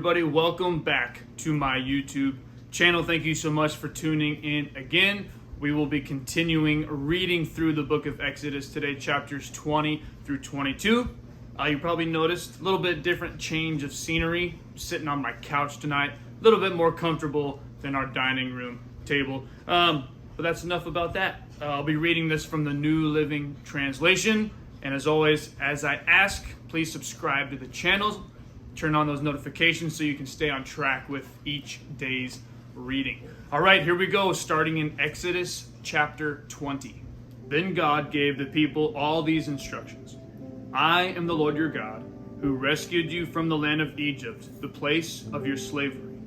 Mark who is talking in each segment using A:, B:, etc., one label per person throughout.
A: everybody? Welcome back to my YouTube channel. Thank you so much for tuning in again. We will be continuing reading through the book of Exodus today, chapters 20 through 22. You probably noticed a little bit different change of scenery. Sitting on my couch tonight, a little bit more comfortable than our dining room table. But that's enough about that. I'll be reading this from the New Living Translation. And as always, as I ask, please subscribe to the channel. Turn on those notifications so you can stay on track with each day's reading. All right, here we go, starting in Exodus chapter 20. Then God gave the people all these instructions. I am the Lord your God, who rescued you from the land of Egypt, the place of your slavery.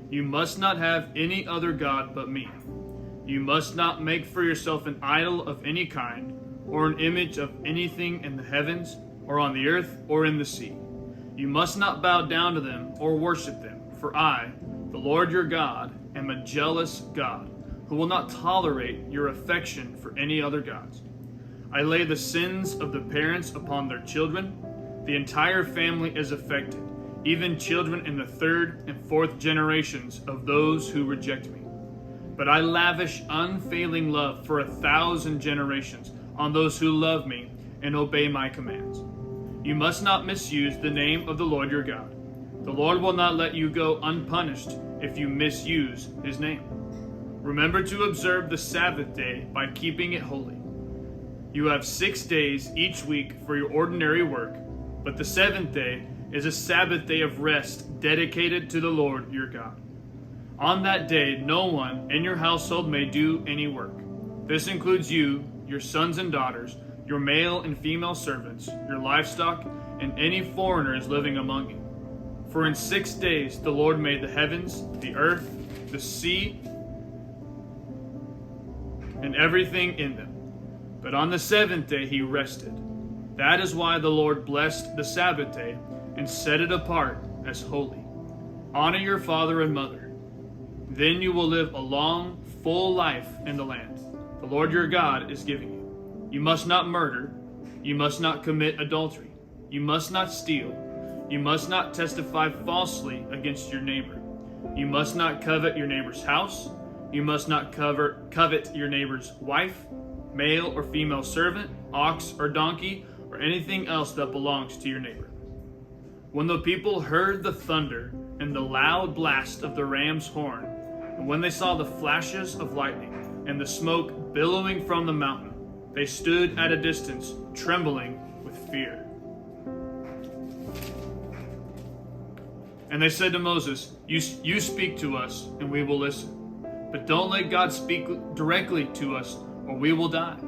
A: You must not have any other God but me. You must not make for yourself an idol of any kind, or an image of anything in the heavens, or on the earth, or in the sea. You must not bow down to them or worship them, for I, the Lord your God, am a jealous God, who will not tolerate your affection for any other gods. I lay the sins of the parents upon their children. The entire family is affected, even children in the third and fourth generations of those who reject me. But I lavish unfailing love for 1,000 generations on those who love me and obey my commands. You must not misuse the name of the Lord your God. The Lord will not let you go unpunished if you misuse his name. Remember to observe the Sabbath day by keeping it holy. You have 6 days each week for your ordinary work, but the seventh day is a Sabbath day of rest dedicated to the Lord your God. On that day, no one in your household may do any work. This includes you, your sons and daughters, your male and female servants, your livestock, and any foreigners living among you. For in 6 days the Lord made the heavens, the earth, the sea, and everything in them. But on the seventh day he rested. That is why the Lord blessed the Sabbath day and set it apart as holy. Honor your father and mother. Then you will live a long, full life in the land the Lord your God is giving you. You must not murder. You must not commit adultery. You must not steal. You must not testify falsely against your neighbor. You must not covet your neighbor's house. You must not covet your neighbor's wife, male or female servant, ox or donkey, or anything else that belongs to your neighbor. When the people heard the thunder and the loud blast of the ram's horn, and when they saw the flashes of lightning and the smoke billowing from the mountain, they stood at a distance, trembling with fear. And they said to Moses, You speak to us, and we will listen. But don't let God speak directly to us, or we will die.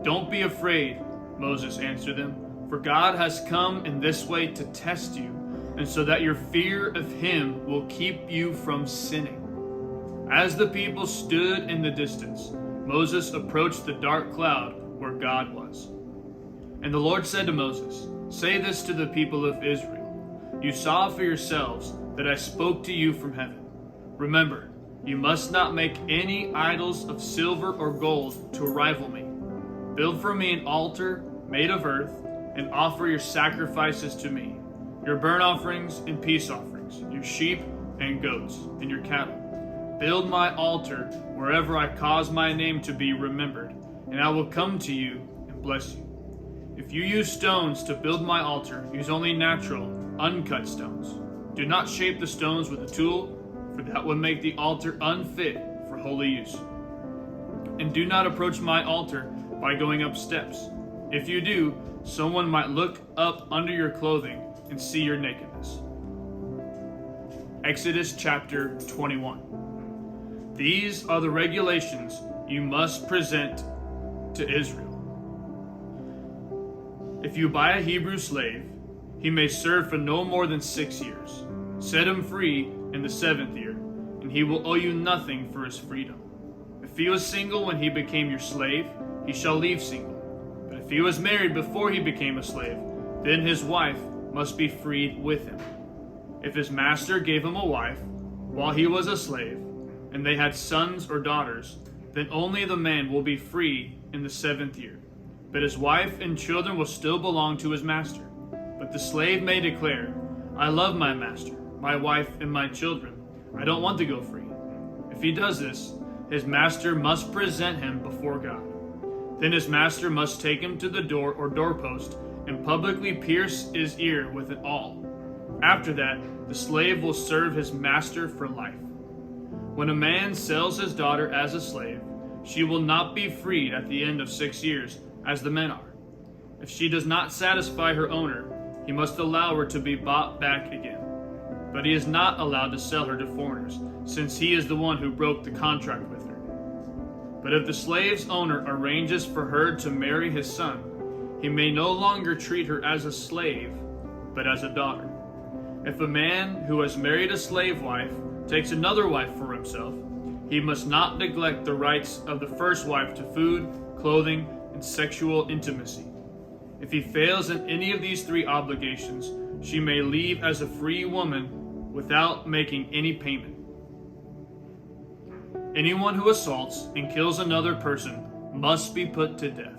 A: Don't be afraid, Moses answered them, for God has come in this way to test you, and so that your fear of him will keep you from sinning. As the people stood in the distance, Moses approached the dark cloud where God was. And the Lord said to Moses, Say this to the people of Israel. You saw for yourselves that I spoke to you from heaven. Remember, you must not make any idols of silver or gold to rival me. Build for me an altar made of earth and offer your sacrifices to me, your burnt offerings and peace offerings, your sheep and goats and your cattle. Build my altar wherever I cause my name to be remembered, and I will come to you and bless you. If you use stones to build my altar, use only natural, uncut stones. Do not shape the stones with a tool, for that would make the altar unfit for holy use. And do not approach my altar by going up steps. If you do, someone might look up under your clothing and see your nakedness. Exodus chapter 21. These are the regulations you must present to Israel. If you buy a Hebrew slave, he may serve for no more than 6 years. Set him free in the 7th year, and he will owe you nothing for his freedom. If he was single when he became your slave, he shall leave single. But if he was married before he became a slave, then his wife must be freed with him. If his master gave him a wife while he was a slave, and they had sons or daughters, then only the man will be free in the 7th year. But his wife and children will still belong to his master. But the slave may declare, I love my master, my wife, and my children. I don't want to go free. If he does this, his master must present him before God. Then his master must take him to the door or doorpost and publicly pierce his ear with an awl. After that, the slave will serve his master for life. When a man sells his daughter as a slave, she will not be freed at the end of 6 years, as the men are. If she does not satisfy her owner, he must allow her to be bought back again. But he is not allowed to sell her to foreigners, since he is the one who broke the contract with her. But if the slave's owner arranges for her to marry his son, he may no longer treat her as a slave, but as a daughter. If a man who has married a slave wife takes another wife for himself, he must not neglect the rights of the first wife to food, clothing, and sexual intimacy. If he fails in any of these 3 obligations, she may leave as a free woman without making any payment. Anyone who assaults and kills another person must be put to death.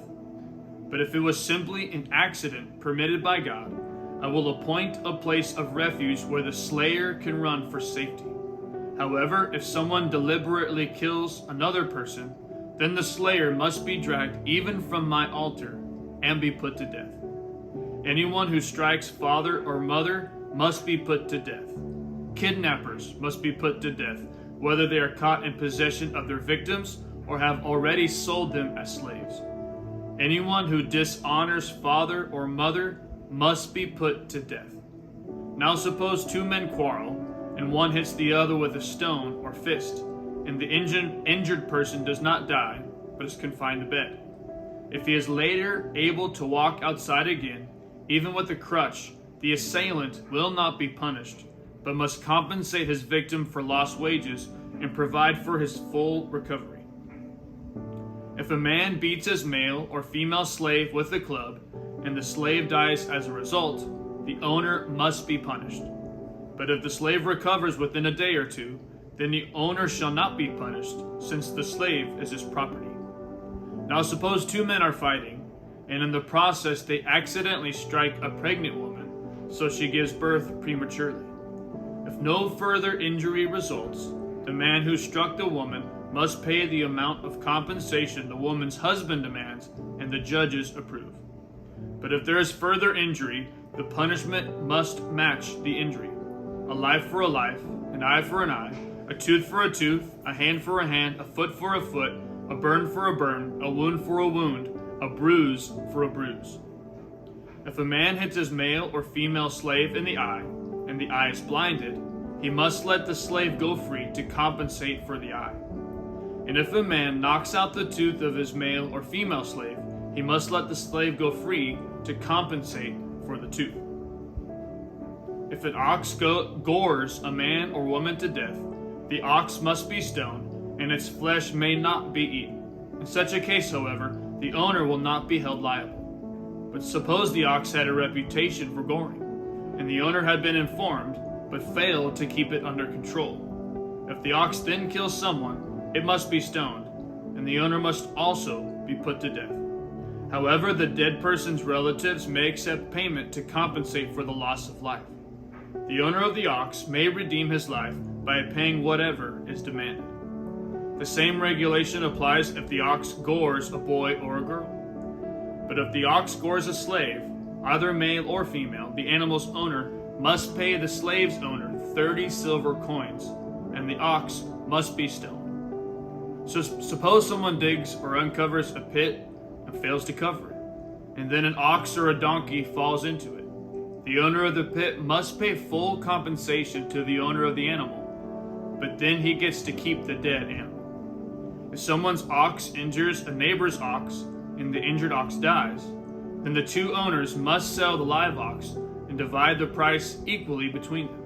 A: But if it was simply an accident permitted by God, I will appoint a place of refuge where the slayer can run for safety. However, if someone deliberately kills another person, then the slayer must be dragged even from my altar and be put to death. Anyone who strikes father or mother must be put to death. Kidnappers must be put to death, whether they are caught in possession of their victims or have already sold them as slaves. Anyone who dishonors father or mother must be put to death. Now suppose 2 men quarrel, and one hits the other with a stone or fist, and the injured person does not die, but is confined to bed. If he is later able to walk outside again, even with a crutch, the assailant will not be punished, but must compensate his victim for lost wages and provide for his full recovery. If a man beats his male or female slave with a club, and the slave dies as a result, the owner must be punished. But if the slave recovers within a day or 2, then the owner shall not be punished, since the slave is his property. Now suppose 2 men are fighting, and in the process they accidentally strike a pregnant woman, so she gives birth prematurely. If no further injury results, the man who struck the woman must pay the amount of compensation the woman's husband demands and the judges approve. But if there is further injury, the punishment must match the injury. A life for a life, an eye for an eye, a tooth for a tooth, a hand for a hand, a foot for a foot, a burn for a burn, a wound for a wound, a bruise for a bruise. If a man hits his male or female slave in the eye, and the eye is blinded, he must let the slave go free to compensate for the eye. And if a man knocks out the tooth of his male or female slave, he must let the slave go free to compensate for the tooth. If an ox gores a man or woman to death, the ox must be stoned, and its flesh may not be eaten. In such a case, however, the owner will not be held liable. But suppose the ox had a reputation for goring, and the owner had been informed, but failed to keep it under control. If the ox then kills someone, it must be stoned, and the owner must also be put to death. However, the dead person's relatives may accept payment to compensate for the loss of life. The owner of the ox may redeem his life by paying whatever is demanded. The same regulation applies if the ox gores a boy or a girl. But if the ox gores a slave, either male or female, the animal's owner must pay the slave's owner 30 silver coins, and the ox must be stoned. So suppose someone digs or uncovers a pit and fails to cover it, and then an ox or a donkey falls into it. The owner of the pit must pay full compensation to the owner of the animal, but then he gets to keep the dead animal. If someone's ox injures a neighbor's ox and the injured ox dies, then the 2 owners must sell the live ox and divide the price equally between them.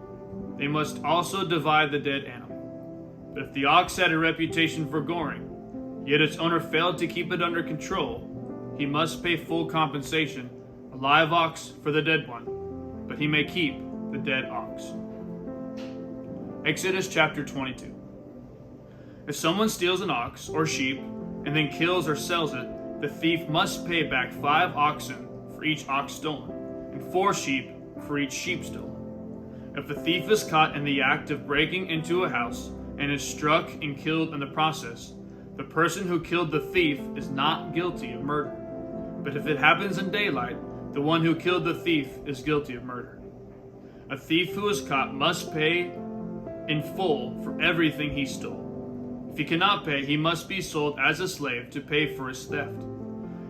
A: They must also divide the dead animal. But if the ox had a reputation for goring, yet its owner failed to keep it under control, he must pay full compensation, a live ox for the dead one, but he may keep the dead ox. Exodus chapter 22. If someone steals an ox or sheep and then kills or sells it, the thief must pay back 5 oxen for each ox stolen, and 4 sheep for each sheep stolen. If a thief is caught in the act of breaking into a house and is struck and killed in the process, the person who killed the thief is not guilty of murder. But if it happens in daylight, the one who killed the thief is guilty of murder. A thief who is caught must pay in full for everything he stole. If he cannot pay, he must be sold as a slave to pay for his theft.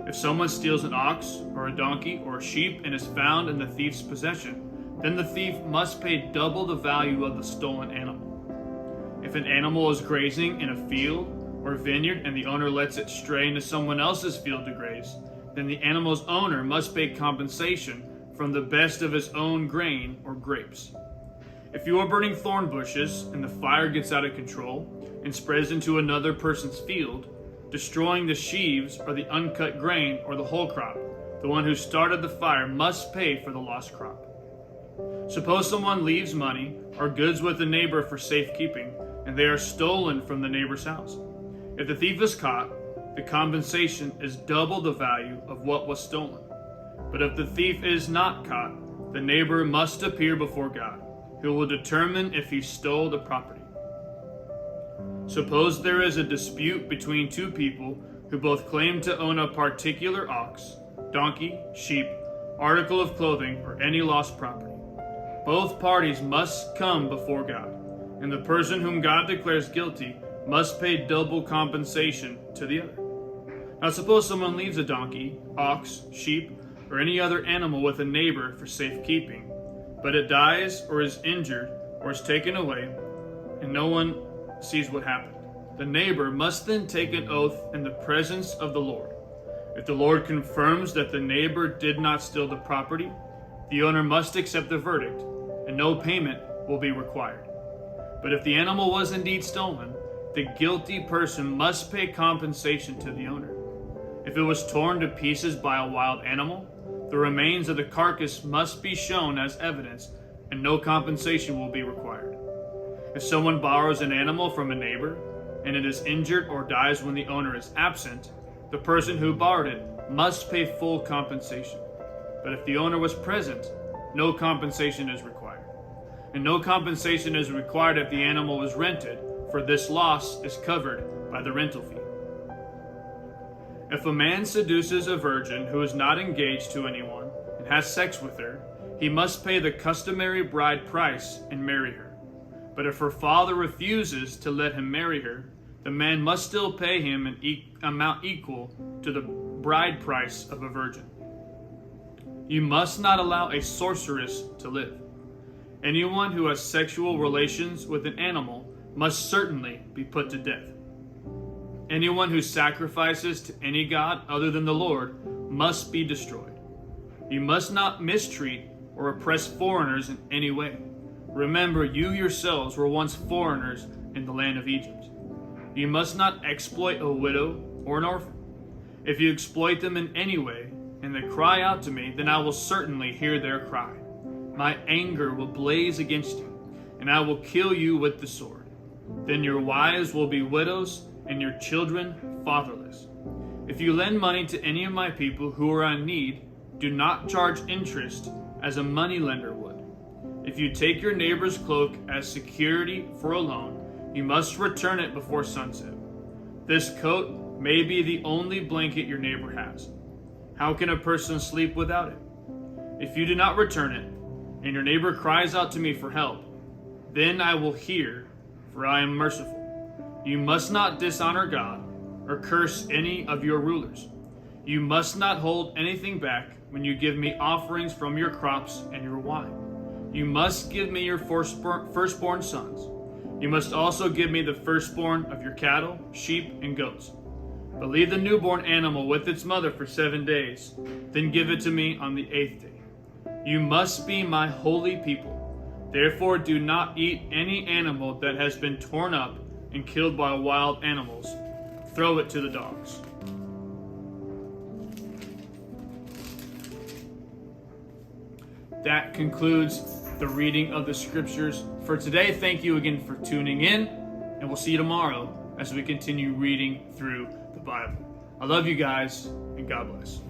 A: If someone steals an ox or a donkey or a sheep and is found in the thief's possession, then the thief must pay double the value of the stolen animal. If an animal is grazing in a field or vineyard and the owner lets it stray into someone else's field to graze, then the animal's owner must pay compensation from the best of his own grain or grapes. If you are burning thorn bushes and the fire gets out of control and spreads into another person's field, destroying the sheaves or the uncut grain or the whole crop, the one who started the fire must pay for the lost crop. Suppose someone leaves money or goods with a neighbor for safekeeping, and they are stolen from the neighbor's house. If the thief is caught, the compensation is double the value of what was stolen. But if the thief is not caught, the neighbor must appear before God, who will determine if he stole the property. Suppose there is a dispute between two people who both claim to own a particular ox, donkey, sheep, article of clothing, or any lost property. Both parties must come before God, and the person whom God declares guilty must pay double compensation to the other. Now suppose someone leaves a donkey, ox, sheep, or any other animal with a neighbor for safekeeping, but it dies or is injured or is taken away, and no one sees what happened. The neighbor must then take an oath in the presence of the Lord. If the Lord confirms that the neighbor did not steal the property, the owner must accept the verdict, and no payment will be required. But if the animal was indeed stolen, the guilty person must pay compensation to the owner. If it was torn to pieces by a wild animal, the remains of the carcass must be shown as evidence, and no compensation will be required. If someone borrows an animal from a neighbor, and it is injured or dies when the owner is absent, the person who borrowed it must pay full compensation. But if the owner was present, no compensation is required. And no compensation is required if the animal was rented, for this loss is covered by the rental fee. If a man seduces a virgin who is not engaged to anyone and has sex with her, he must pay the customary bride price and marry her. But if her father refuses to let him marry her, the man must still pay him an amount equal to the bride price of a virgin. You must not allow a sorceress to live. Anyone who has sexual relations with an animal must certainly be put to death. Anyone who sacrifices to any god other than the Lord must be destroyed. You must not mistreat or oppress foreigners in any way. Remember, you yourselves were once foreigners in the land of Egypt. You must not exploit a widow or an orphan. If you exploit them in any way, and they cry out to me, then I will certainly hear their cry. My anger will blaze against you, and I will kill you with the sword. Then your wives will be widows, and your children fatherless. If you lend money to any of my people who are in need, do not charge interest as a moneylender would. If you take your neighbor's cloak as security for a loan, you must return it before sunset. This coat may be the only blanket your neighbor has. How can a person sleep without it? If you do not return it, and your neighbor cries out to me for help, then I will hear, for I am merciful. You must not dishonor God or curse any of your rulers. You must not hold anything back when you give me offerings from your crops and your wine. You must give me your firstborn sons. You must also give me the firstborn of your cattle, sheep, and goats. But leave the newborn animal with its mother for 7 days, then give it to me on the 8th day. You must be my holy people. Therefore do not eat any animal that has been torn up and killed by wild animals. Throw it to the dogs. That concludes the reading of the scriptures for today. Thank you again for tuning in, and we'll see you tomorrow as we continue reading through the Bible. I love you guys, and God bless.